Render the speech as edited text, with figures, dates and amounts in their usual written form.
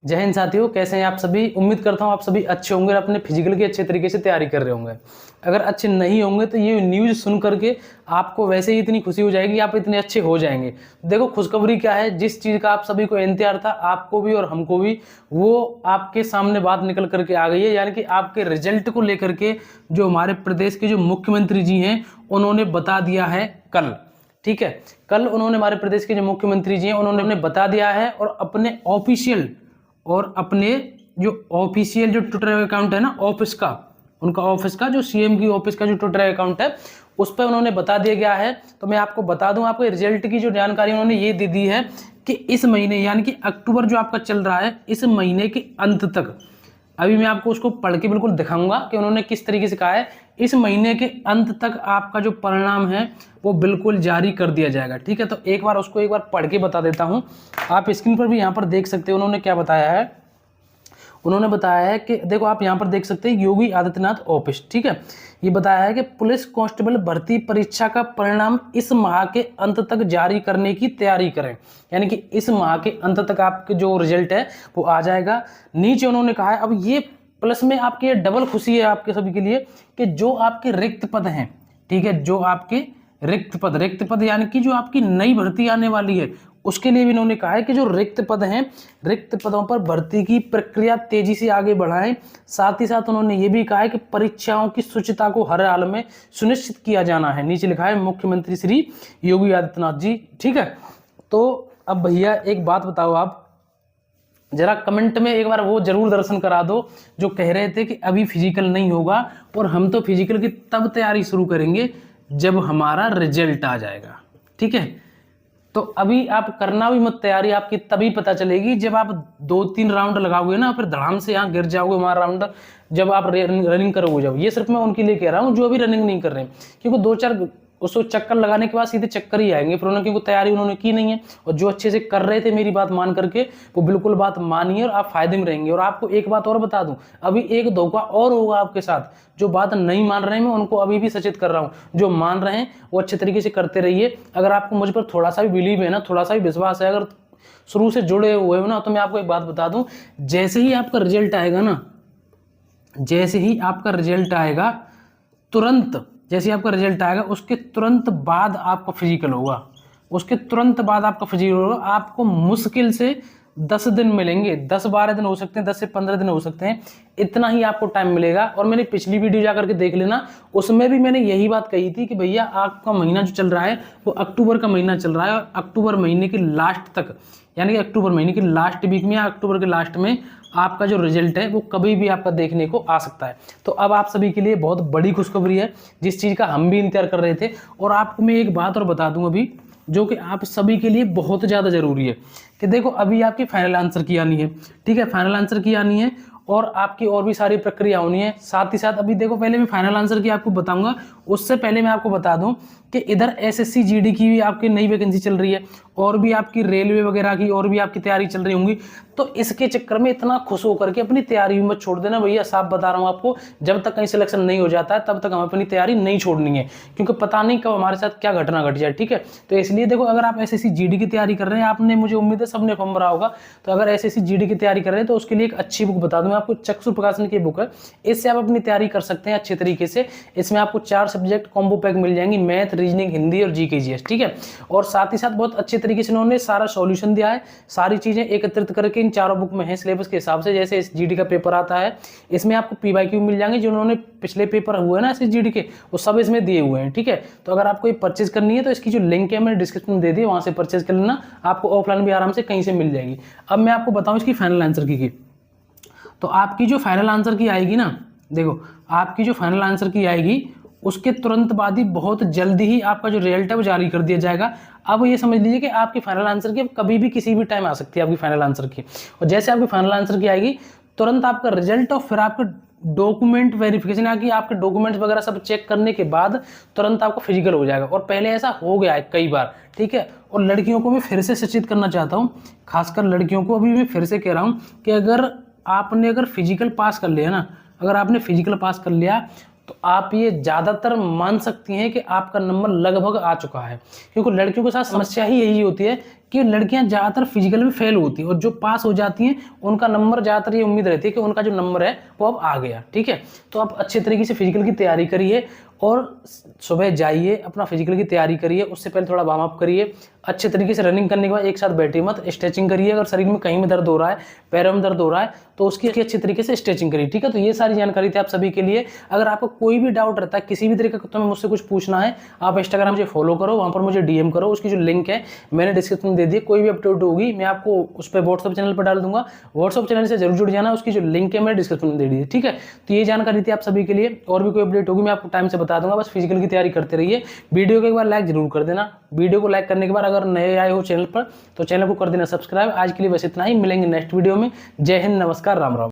जय हिंद साथियों, कैसे हैं आप सभी। उम्मीद करता हूं आप सभी अच्छे होंगे और अपने फिजिकल की अच्छे तरीके से तैयारी कर रहे होंगे। अगर अच्छे नहीं होंगे तो ये न्यूज़ सुन करके आपको वैसे ही इतनी खुशी हो जाएगी, आप इतने अच्छे हो जाएंगे। देखो खुशखबरी क्या है, जिस चीज़ का आप सभी को इंतजार था, आपको भी और हमको भी, वो आपके सामने बात निकल करके आ गई है। यानी कि आपके रिजल्ट को लेकर के जो हमारे प्रदेश के जो मुख्यमंत्री जी हैं उन्होंने बता दिया है कल। ठीक है, कल उन्होंने हमारे प्रदेश के जो मुख्यमंत्री जी हैं उन्होंने बता दिया है और अपने ऑफिशियल जो ऑफिशियल जो ट्विटर अकाउंट है ना ऑफिस का, उनका ऑफिस का जो सीएम की ऑफिस का जो ट्विटर अकाउंट है उस पर उन्होंने बता दिया गया है। तो मैं आपको बता दूं, आपको रिजल्ट की जो जानकारी उन्होंने ये दे दी है कि इस महीने यानी कि अक्टूबर जो आपका चल रहा है, इस महीने के अंत तक, अभी मैं आपको उसको पढ़ के बिल्कुल दिखाऊंगा कि उन्होंने किस तरीके से कहा है, इस महीने के अंत तक आपका जो परिणाम है वो बिल्कुल जारी कर दिया जाएगा। ठीक है, तो एक बार पढ़ के बता देता हूं। आप स्क्रीन पर भी यहाँ पर देख सकते हो उन्होंने क्या बताया है। उन्होंने बताया है कि देखो आप यहाँ पर देख सकते हैं, योगी आदित्यनाथ ऑफिस। ठीक है, ये बताया है कि पुलिस कांस्टेबल भर्ती परीक्षा का परिणाम इस माह के अंत तक जारी करने की तैयारी करें। यानी कि इस माह के अंत तक आपके जो रिजल्ट है वो आ जाएगा। नीचे उन्होंने कहा है, अब ये प्लस में आपकी ये डबल खुशी है आपके सभी के लिए कि जो आपके रिक्त पद हैं, ठीक है, जो आपके रिक्त पद यानी कि जो आपकी नई भर्ती आने वाली है उसके लिए भी इन्होंने कहा है कि जो रिक्त पद हैं, रिक्त पदों पर भर्ती की प्रक्रिया तेजी से आगे बढ़ाएं। साथ ही साथ उन्होंने ये भी कहा है कि परीक्षाओं की शुचिता को हर हाल में सुनिश्चित किया जाना है। नीचे लिखा है मुख्यमंत्री श्री योगी आदित्यनाथ जी। ठीक है, तो अब भैया एक बात बताओ, आप जरा कमेंट में एक बार वो जरूर दर्शन करा दो जो कह रहे थे कि अभी फिजिकल नहीं होगा और हम तो फिजिकल की तब तैयारी शुरू करेंगे जब हमारा रिजल्ट आ जाएगा। ठीक है, तो अभी आप करना भी मत तैयारी, आपकी तभी पता चलेगी जब आप 2-3 राउंड लगाओगे ना, फिर धड़ाम से यहाँ गिर जाओगे हमारा राउंड, जब आप रनिंग करोगे। जब ये सिर्फ मैं उनके लिए कह रहा हूँ जो अभी रनिंग नहीं कर रहे हैं, क्योंकि 2-4 उसको चक्कर लगाने के बाद सीधे चक्कर ही आएंगे, फिर उन्होंने क्योंकि तैयारी उन्होंने की नहीं है। और जो अच्छे से कर रहे थे मेरी बात मान करके, वो बिल्कुल बात मानिए और आप फायदे में रहेंगे। और आपको एक बात और बता दूं, अभी एक धोखा और होगा आपके साथ। जो बात नहीं मान रहे हैं मैं उनको अभी भी सचेत कर रहा हूँ, जो मान रहे हैं वो अच्छे तरीके से करते रहिए। अगर आपको मुझ पर थोड़ा सा भी बिलीव है ना, थोड़ा सा भी विश्वास है, अगर शुरू से जुड़े हुए हो ना, तो मैं आपको एक बात बता दूं, जैसे ही आपका रिजल्ट आएगा ना, जैसे ही आपका रिजल्ट आएगा तुरंत, जैसे आपका रिजल्ट आएगा उसके तुरंत बाद आपका फिजिकल होगा, उसके तुरंत बाद आपका फिजिकल होगा। आपको मुश्किल से 10 दिन मिलेंगे, 10-12 दिन हो सकते हैं, 10 से 15 दिन हो सकते हैं, इतना ही आपको टाइम मिलेगा। और मैंने पिछली वीडियो जाकर के देख लेना, उसमें भी मैंने यही बात कही थी कि भैया आपका महीना जो चल रहा है वो अक्टूबर का महीना चल रहा है और अक्टूबर महीने के लास्ट तक, यानी कि अक्टूबर महीने की लास्ट वीक में या अक्टूबर के लास्ट में आपका जो रिजल्ट है वो कभी भी आपका देखने को आ सकता है। तो अब आप सभी के लिए बहुत बड़ी खुशखबरी है, जिस चीज़ का हम भी इंतजार कर रहे थे। और आपको मैं एक बात और बता दूं अभी, जो कि आप सभी के लिए बहुत ज़्यादा ज़रूरी है, कि देखो अभी आपकी फाइनल आंसर की आनी है। ठीक है, फाइनल आंसर की आनी है और आपकी और भी सारी प्रक्रिया होनी है। साथ ही साथ अभी देखो, पहले मैं फाइनल आंसर की आपको बताऊंगा, उससे पहले मैं आपको बता दूं कि इधर एसएससी जीडी की भी आपकी नई वैकेंसी चल रही है और भी आपकी रेलवे वगैरह की और भी आपकी तैयारी चल रही होंगी। तो इसके चक्कर में इतना खुश होकर के अपनी तैयारी मत छोड़ देना भैया, साफ बता रहा हूँ आपको। जब तक कहीं सिलेक्शन नहीं हो जाता है तब तक हमें अपनी तैयारी नहीं छोड़नी है, क्योंकि पता नहीं कब हमारे साथ क्या घटना घट जाए। ठीक है, तो इसलिए देखो, अगर आप एसएससी जीडी की तैयारी कर रहे हैं, आपने, मुझे उम्मीद है सबने फॉर्म भरा होगा, तो अगर एसएससी जीडी की तैयारी कर रहे हैं तो उसके लिए एक अच्छी बुक बता दूं मैं आपको, चक्षु प्रकाशन की बुक है। इससे आप अपनी तैयारी कर सकते हैं अच्छे तरीके से। इसमें आपको 4 सब्जेक्ट कॉम्बो पैक मिल जाएंगी, मैथ, रीजनिंग, हिंदी और जीके जीएस। ठीक है, और साथ ही साथ बहुत अच्छे तरीके से उन्होंने सारा सॉल्यूशन दिया है, सारी चीजें एकत्रित करके इन चारों बुक में है सिलेबस के हिसाब से। जैसे इस जीडी का पेपर आता है, इसमें आपको पीवाईक्यू मिल जाएंगे, जो उन्होंने पिछले पेपर हुए ना इस जीडी के, वो सब इसमें दिए हुए हैं। ठीक है, तो अगर आपको ये परचेज करनी है तो इसकी जो लिंक है मैंने डिस्क्रिप्शन में दे दी, वहां से परचेज कर लेना, आपको ऑफलाइन भी आराम से कहीं से मिल जाएगी। अब मैं आपको बताऊं इसकी फाइनल आंसर की, तो आपकी जो फाइनल आंसर की आएगी ना, देखो आपकी जो फाइनल आंसर की आएगी उसके तुरंत बाद ही बहुत जल्दी ही आपका जो रिजल्ट है वो जारी कर दिया जाएगा। अब ये समझ लीजिए कि आपकी फाइनल आंसर की कभी भी किसी भी टाइम आ सकती है आपकी फाइनल आंसर की। और जैसे आपकी फाइनल आंसर की आएगी तुरंत आपका रिजल्ट और फिर आपका डॉक्यूमेंट वेरिफिकेशन, आगे आपके डॉक्यूमेंट्स वगैरह सब चेक करने के बाद तुरंत आपको फिजिकल हो जाएगा। और पहले ऐसा हो गया है कई बार। ठीक है, और लड़कियों को मैं फिर से सचेत करना चाहता हूँ, खासकर लड़कियों को अभी मैं फिर से कह रहा हूँ कि अगर फिजिकल पास कर लिया ना, अगर आपने फिजिकल पास कर लिया तो आप ये ज़्यादातर मान सकती हैं कि आपका नंबर लगभग आ चुका है। क्योंकि लड़कियों के साथ समस्या ही यही होती है कि लड़कियां ज़्यादातर फिजिकल में फेल होती हैं और जो पास हो जाती हैं उनका नंबर ज़्यादातर ये उम्मीद रहती है कि उनका जो नंबर है वो अब आ गया। ठीक है, तो आप अच्छे तरीके से फिजिकल की तैयारी करिए और सुबह जाइए, अपना फिजिकल की तैयारी करिए, उससे पहले थोड़ा वार्म अप करिए, अच्छे तरीके से रनिंग करने के बाद एक साथ बैठिए मत, स्ट्रेचिंग करिए। अगर शरीर में कहीं में दर्द हो रहा है, पैरों में दर्द हो रहा है, तो उसकी अच्छे तरीके से स्ट्रेचिंग करिए। ठीक है, तो ये सारी जानकारी थी आप सभी के लिए। अगर आपको कोई भी डाउट रहता है किसी भी तरीके का, तो मुझसे कुछ पूछना है, आप इंस्टाग्राम मुझे फॉलो करो, वहाँ पर मुझे DM करो, उसकी जो लिंक है मैंने डिस्क्रिप्शन में दे दी। कोई भी अपडेट होगी मैं आपको उस पर व्हाट्सअप चैनल पर डाल दूंगा, व्हाट्सअप चैनल से जरूर जुड़ जाना, उसकी जो लिंक है मैंने डिस्क्रिप्शन में दे दी। ठीक है, तो ये जानकारी थी आप सभी के लिए। और भी कोई अपडेट होगी मैं आपको टाइम से बता दूंगा, बस फिजिकल की तैयारी करते रहिए। वीडियो को एक बार लाइक जरूर कर देना। वीडियो को लाइक करने के बाद अगर नए आए हो चैनल पर तो चैनल को कर देना सब्सक्राइब। आज के लिए बस इतना ही, मिलेंगे नेक्स्ट वीडियो में। जय हिंद, नमस्कार, राम राम।